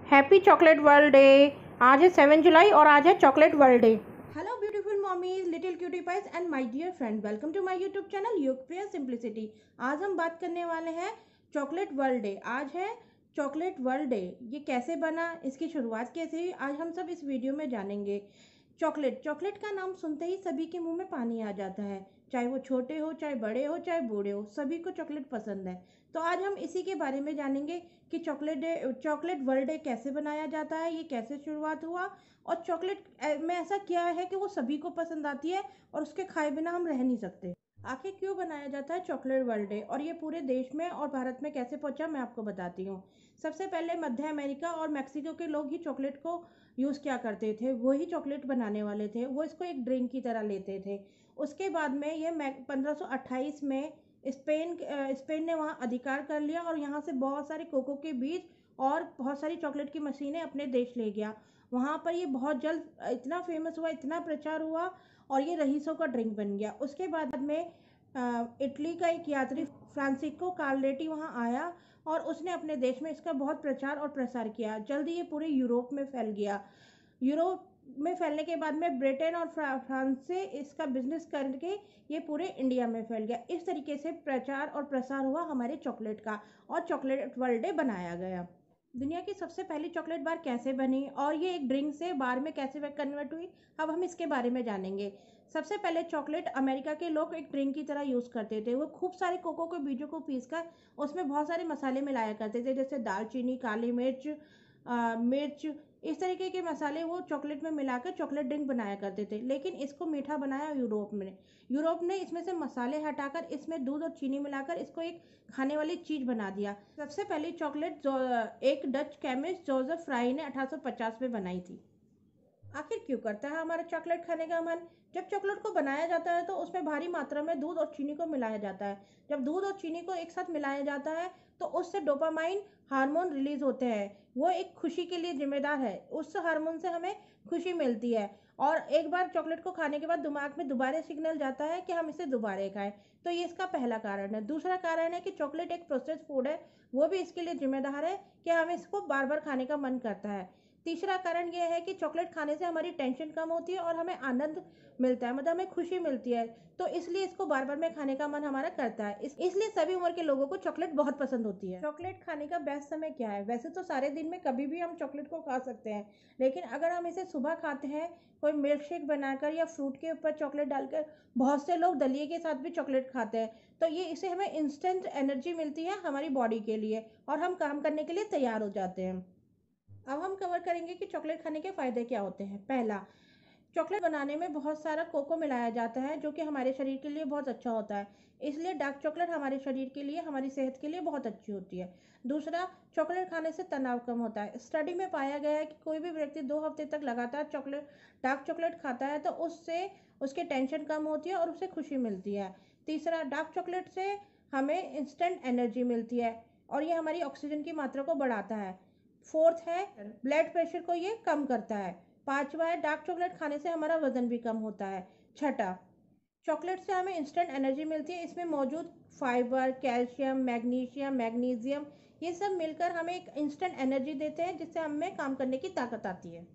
Happy chocolate world day. आज है 7 जुलाई और आज है chocolate world day. Hello beautiful mommies, little cutie pies and my dear friend, welcome to my YouTube channel Yogpriya simplicity. आज हम बात करने वाले हैं चॉकलेट वर्ल्ड डे। आज है चॉकलेट वर्ल्ड डे। ये कैसे बना, इसकी शुरुआत कैसे हुई, आज हम सब इस वीडियो में जानेंगे। चॉकलेट चॉकलेट का नाम सुनते ही सभी के मुंह में पानी आ जाता है, चाहे वो छोटे हो, चाहे बड़े हो, चाहे बूढ़े हो, सभी को चॉकलेट पसंद है। तो आज हम इसी के बारे में जानेंगे कि चॉकलेट वर्ल्ड डे कैसे बनाया जाता है, ये कैसे शुरुआत हुआ और चॉकलेट में ऐसा क्या है कि वो सभी को पसंद आती है और उसके खाए बिना हम रह नहीं सकते। आखिर क्यों बनाया जाता है चॉकलेट वर्ल्ड डे और ये पूरे देश में और भारत में कैसे पहुंचा, मैं आपको बताती हूँ। सबसे पहले मध्य अमेरिका और मैक्सिको के लोग ही चॉकलेट को यूज़ क्या करते थे, वो ही चॉकलेट बनाने वाले थे, वो इसको एक ड्रिंक की तरह लेते थे। उसके बाद में ये 1528 में स्पेन ने वहाँ अधिकार कर लिया और यहाँ से बहुत सारे कोको के बीज और बहुत सारी चॉकलेट की मशीनें अपने देश ले गया। वहाँ पर ये बहुत जल्द इतना फेमस हुआ, इतना प्रचार हुआ और ये रईसों का ड्रिंक बन गया। उसके बाद में इटली का एक यात्री फ्रांसिस्को कार्लेटी वहाँ आया और उसने अपने देश में इसका बहुत प्रचार और प्रसार किया। जल्दी ये पूरे यूरोप में फैल गया। यूरोप में फैलने के बाद में ब्रिटेन और फ्रांस से इसका बिजनेस करके ये पूरे इंडिया में फैल गया। इस तरीके से प्रचार और प्रसार हुआ हमारे चॉकलेट का और चॉकलेट वर्ल्ड डे बनाया गया। दुनिया की सबसे पहली चॉकलेट बार कैसे बनी और ये एक ड्रिंक से बार में कैसे कन्वर्ट हुई, अब हम इसके बारे में जानेंगे। सबसे पहले चॉकलेट अमेरिका के लोग एक ड्रिंक की तरह यूज़ करते थे। वो खूब सारे कोको के बीजों को पीसकर उसमें बहुत सारे मसाले मिलाया करते थे, जैसे दालचीनी, काली मिर्च, मिर्च, इस तरीके के मसाले वो चॉकलेट में मिलाकर चॉकलेट ड्रिंक बनाया करते थे। लेकिन इसको मीठा बनाया यूरोप ने इसमें से मसाले हटाकर इसमें दूध और चीनी मिलाकर इसको एक खाने वाली चीज़ बना दिया। सबसे पहली चॉकलेट एक डच केमिस्ट जोसेफ फ्राई ने 1850 में बनाई थी। आखिर क्यों करता है हमारा चॉकलेट खाने का मन? जब चॉकलेट को बनाया जाता है तो उसमें भारी मात्रा में दूध और चीनी को मिलाया जाता है। जब दूध और चीनी को एक साथ मिलाया जाता है तो उससे डोपामाइन हार्मोन रिलीज होते हैं। वो एक खुशी के लिए जिम्मेदार है। उस हार्मोन से हमें खुशी मिलती है और एक बार चॉकलेट को खाने के बाद दिमाग में दोबारा सिग्नल जाता है कि हम इसे दोबारा खाएं। तो ये इसका पहला कारण है। दूसरा कारण है कि चॉकलेट एक प्रोसेस फूड है, वो भी इसके लिए जिम्मेदार है कि हमें इसको बार बार खाने का मन करता है। तीसरा कारण यह है कि चॉकलेट खाने से हमारी टेंशन कम होती है और हमें आनंद मिलता है, मतलब हमें खुशी मिलती है। तो इसलिए इसको बार बार में खाने का मन हमारा करता है। इसलिए सभी उम्र के लोगों को चॉकलेट बहुत पसंद होती है। चॉकलेट खाने का बेस्ट समय क्या है? वैसे तो सारे दिन में कभी भी हम चॉकलेट को खा सकते हैं, लेकिन अगर हम इसे सुबह खाते हैं कोई मिल्क शेक बनाकर या फ्रूट के ऊपर चॉकलेट डालकर, बहुत से लोग दलिए के साथ भी चॉकलेट खाते हैं, तो ये इससे हमें इंस्टेंट एनर्जी मिलती है हमारी बॉडी के लिए और हम काम करने के लिए तैयार हो जाते हैं। अब हम कवर करेंगे कि चॉकलेट खाने के फ़ायदे क्या होते हैं। पहला, चॉकलेट बनाने में बहुत सारा कोको मिलाया जाता है जो कि हमारे शरीर के लिए बहुत अच्छा होता है। इसलिए डार्क चॉकलेट हमारे शरीर के लिए, हमारी सेहत के लिए बहुत अच्छी होती है। दूसरा, चॉकलेट खाने से तनाव कम होता है। स्टडी में पाया गया है कि कोई भी व्यक्ति 2 हफ्ते तक लगातार डार्क चॉकलेट खाता है तो उससे उसकी टेंशन कम होती है और उसे खुशी मिलती है। तीसरा, डार्क चॉकलेट से हमें इंस्टेंट एनर्जी मिलती है और ये हमारी ऑक्सीजन की मात्रा को बढ़ाता है। फोर्थ है, ब्लड प्रेशर को ये कम करता है। पांचवा है, डार्क चॉकलेट खाने से हमारा वजन भी कम होता है। छठा, चॉकलेट से हमें इंस्टेंट एनर्जी मिलती है। इसमें मौजूद फाइबर, कैल्शियम, मैग्नीशियम, ये सब मिलकर हमें एक इंस्टेंट एनर्जी देते हैं जिससे हमें काम करने की ताकत आती है।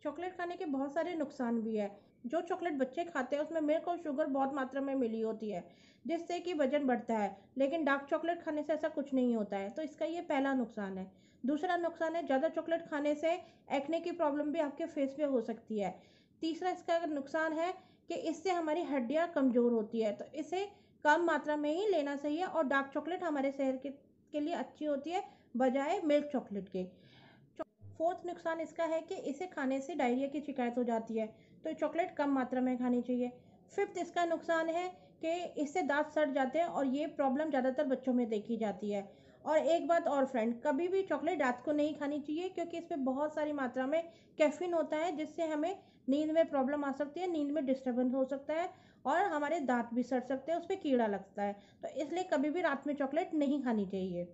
चॉकलेट खाने के बहुत सारे नुकसान भी है। जो चॉकलेट बच्चे खाते हैं उसमें मिल्क और शुगर बहुत मात्रा में मिली होती है जिससे कि वजन बढ़ता है, लेकिन डार्क चॉकलेट खाने से ऐसा कुछ नहीं होता है, तो इसका ये पहला नुकसान है। दूसरा नुकसान है, ज़्यादा चॉकलेट खाने से एक्ने की प्रॉब्लम भी आपके फेस पे हो सकती है। तीसरा इसका नुकसान है कि इससे हमारी हड्डियाँ कमज़ोर होती है, तो इसे कम मात्रा में ही लेना चाहिए और डार्क चॉकलेट हमारे सेहत के लिए अच्छी होती है बजाय मिल्क चॉकलेट के। फोर्थ नुकसान इसका है कि इसे खाने से डायरिया की शिकायत हो जाती है, तो चॉकलेट कम मात्रा में खानी चाहिए। फिफ्थ इसका नुकसान है कि इससे दांत सड़ जाते हैं और ये प्रॉब्लम ज़्यादातर बच्चों में देखी जाती है। और एक बात और फ्रेंड, कभी भी चॉकलेट रात को नहीं खानी चाहिए क्योंकि इसमें बहुत सारी मात्रा में कैफीन होता है जिससे हमें नींद में प्रॉब्लम आ सकती है, नींद में डिस्टर्बेंस हो सकता है और हमारे दांत भी सड़ सकते हैं, उस पर कीड़ा लगता है। तो इसलिए कभी भी रात में चॉकलेट नहीं खानी चाहिए।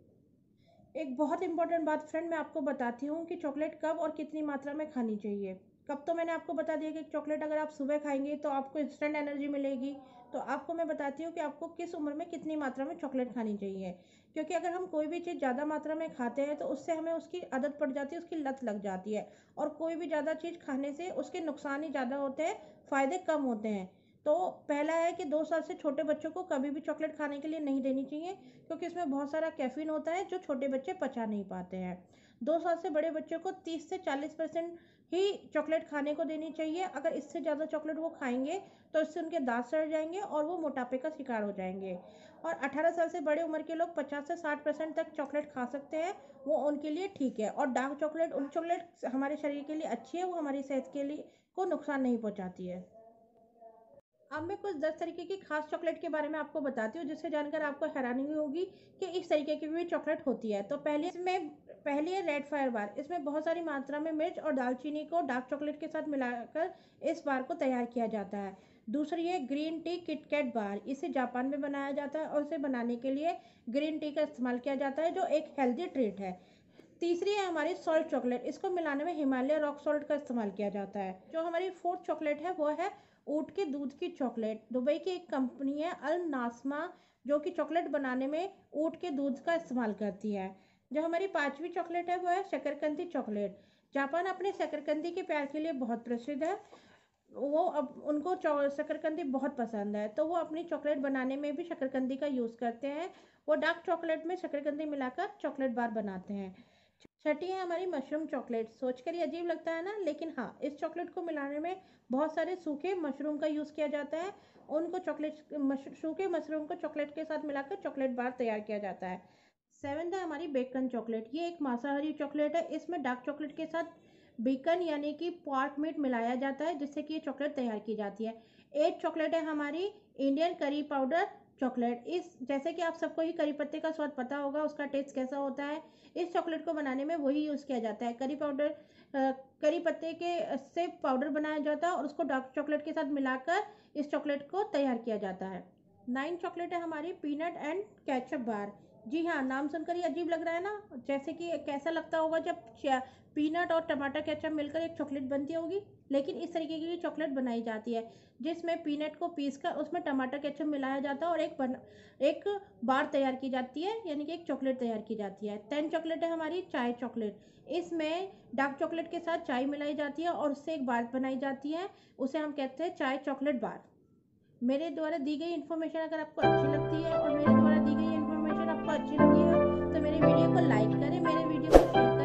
एक बहुत इंपॉर्टेंट बात फ्रेंड मैं आपको बताती हूँ कि चॉकलेट कब और कितनी मात्रा में खानी चाहिए। कब तो मैंने आपको बता दिया कि चॉकलेट अगर आप सुबह खाएंगे तो आपको इंस्टेंट एनर्जी मिलेगी, तो आपको मैं बताती हूँ कि आपको किस उम्र में कितनी मात्रा में चॉकलेट खानी चाहिए, क्योंकि अगर हम कोई भी चीज़ ज़्यादा मात्रा में खाते हैं तो उससे हमें उसकी आदत पड़ जाती है, उसकी लत लग जाती है। और कोई भी ज़्यादा चीज़ खाने से उसके नुकसान ही ज़्यादा होते हैं, फ़ायदे कम होते हैं। तो पहला है कि 2 साल से छोटे बच्चों को कभी भी चॉकलेट खाने के लिए नहीं देनी चाहिए, क्योंकि इसमें बहुत सारा कैफ़ीन होता है जो छोटे बच्चे पचा नहीं पाते हैं। 2 साल से बड़े बच्चों को 30 से 40% ही चॉकलेट खाने को देनी चाहिए। अगर इससे ज़्यादा चॉकलेट वो खाएंगे तो इससे उनके दांत सड़ जाएंगे और वो मोटापे का शिकार हो जाएंगे। और 18 साल से बड़े उम्र के लोग 50 से 60% तक चॉकलेट खा सकते हैं, वो उनके लिए ठीक है। और डार्क चॉकलेट, उन चॉकलेट हमारे शरीर के लिए अच्छी है, वो हमारी सेहत के लिए को नुकसान नहीं पहुंचाती है। अब मैं कुछ 10 तरीके की खास चॉकलेट के बारे में आपको बताती हूँ, जिससे जानकर आपको हैरानी होगी कि इस तरीके की भी चॉकलेट होती है। तो पहली है रेड फायर बार। इसमें बहुत सारी मात्रा में मिर्च और दालचीनी को डार्क चॉकलेट के साथ मिलाकर इस बार को तैयार किया जाता है। दूसरी है ग्रीन टी किटकैट बार। इसे जापान में बनाया जाता है और इसे बनाने के लिए ग्रीन टी का इस्तेमाल किया जाता है, जो एक हेल्दी ट्रीट है। तीसरी है हमारी सॉल्ट चॉकलेट। इसको मिलाने में हिमालय रॉक सॉल्ट का इस्तेमाल किया जाता है। जो हमारी फोर्थ चॉकलेट है वो है ऊँट के दूध की चॉकलेट। दुबई की एक कंपनी है अल नास्मा, जो कि चॉकलेट बनाने में ऊँट के दूध का इस्तेमाल करती है। जो हमारी पांचवी चॉकलेट है वो है शकरकंदी चॉकलेट। जापान अपने शकरकंदी के प्यार के लिए बहुत प्रसिद्ध है। वो अब उनको शकरकंदी बहुत पसंद है, तो वो अपनी चॉकलेट बनाने में भी शकरकंदी का यूज़ करते हैं। वो डार्क चॉकलेट में शकरकंदी मिलाकर चॉकलेट बार बनाते हैं। छठी है हमारी मशरूम चॉकलेट। सोचकर ही अजीब लगता है ना, लेकिन हाँ, इस चॉकलेट को मिलाने में बहुत सारे सूखे मशरूम का यूज़ किया जाता है। उनको सूखे मशरूम को चॉकलेट के साथ मिलाकर चॉकलेट बार तैयार किया जाता है। सेवन्थ है हमारी बेकन चॉकलेट। ये एक मांसाहारी चॉकलेट है। इसमें डार्क चॉकलेट के साथ बेकन यानी कि पोर्क मीट मिलाया जाता है, जिससे कि ये चॉकलेट तैयार की जाती है। एट चॉकलेट है हमारी इंडियन करी पाउडर चॉकलेट। इस जैसे कि आप सबको ही करी पत्ते का स्वाद पता होगा, उसका टेस्ट कैसा होता है। इस चॉकलेट को बनाने में वही यूज़ किया जाता है। करी पत्ते के से पाउडर बनाया जाता है और उसको डार्क चॉकलेट के साथ मिलाकर इस चॉकलेट को तैयार किया जाता है। 9 चॉकलेट है हमारी पीनट एंड केचप बार। जी हाँ, नाम सुनकर ही अजीब लग रहा है ना, जैसे कि कैसा लगता होगा जब पीनट और टमाटर केचप मिलकर एक चॉकलेट बनती होगी। लेकिन इस तरीके की चॉकलेट बनाई जाती है, जिसमें पीनट को पीसकर उसमें टमाटर केचप मिलाया जाता है और एक बार तैयार की जाती है, यानी कि एक चॉकलेट तैयार की जाती है। 10 चॉकलेट है हमारी चाय चॉकलेट। इसमें डार्क चॉकलेट के साथ चाय मिलाई जाती है और उससे एक बार बनाई जाती है, उसे हम कहते हैं चाय चॉकलेट बार। मेरे द्वारा दी गई इन्फॉर्मेशन अगर आपको अच्छी लगती है और मेरे द्वारा दी गई इन्फॉर्मेशन आपको अच्छी लगी है तो मेरे वीडियो को लाइक करें, मेरे वीडियो को शेयर